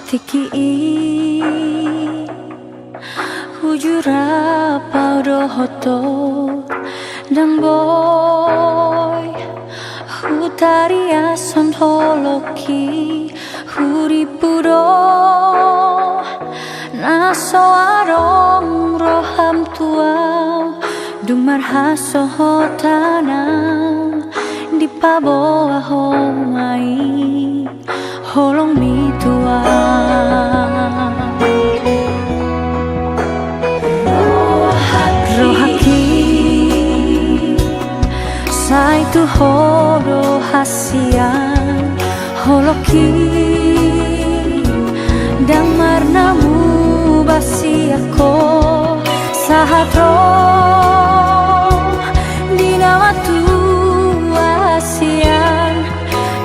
Tiki hujura paudo hoto dan boy hutaria son holoki huri pudo naso arong roham tua dumar haso hotana di paboa homai holong mi tua rohaki sai tu horo hasian holoki dang marnamu basi ako sahatro dinama tua hasian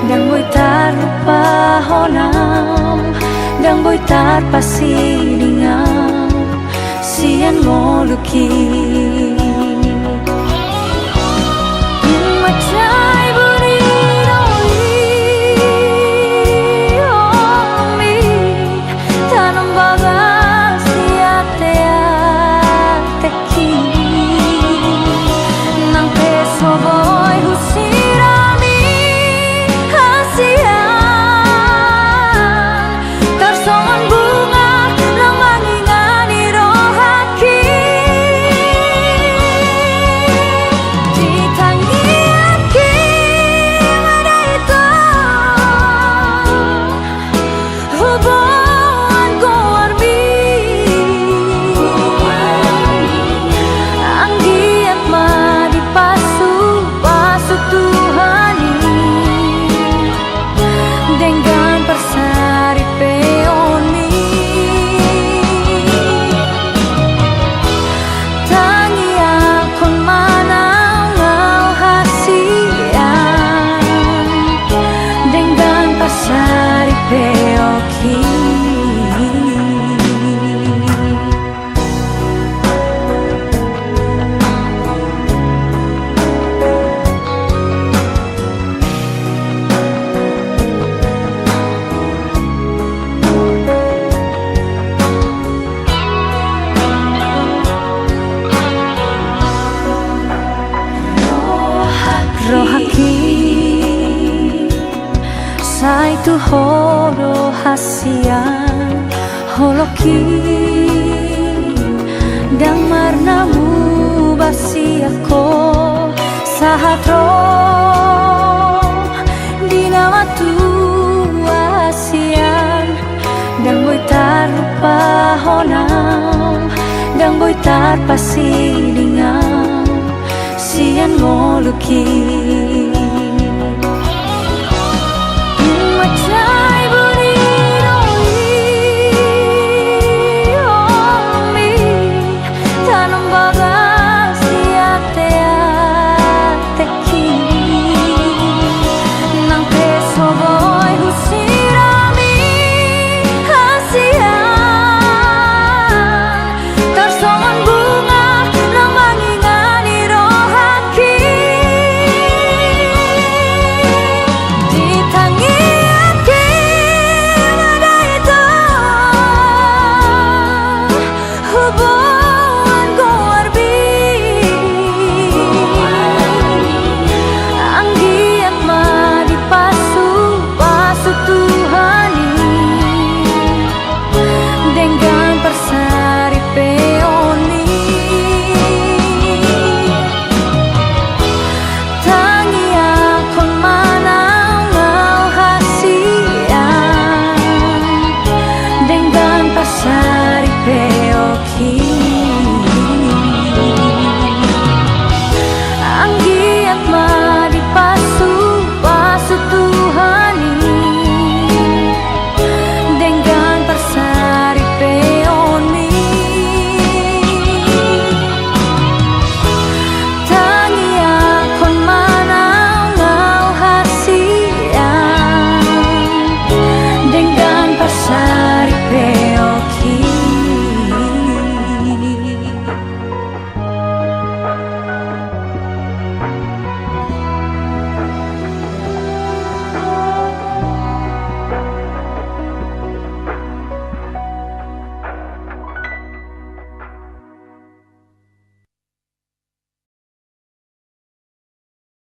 dang boitar lupa honam dang boitar pasidingan sian ngoluki macai buriroi omi tanam bagas siate teki nang peso boy husirami hasian tersongan bunga nang mangingani rohaki ditangi aki ada itu hubungan gorbi anggiat ma dipasu pasu Tuhani dengan persari peoni tangi akon manang ngau hasian dengan persari peoki rohaki sai tu horo hasian holoki dang marnamu basi ako sahatro dinama tua hasian dang boitar lupa honam dang boitar pasidingan sian ngoluki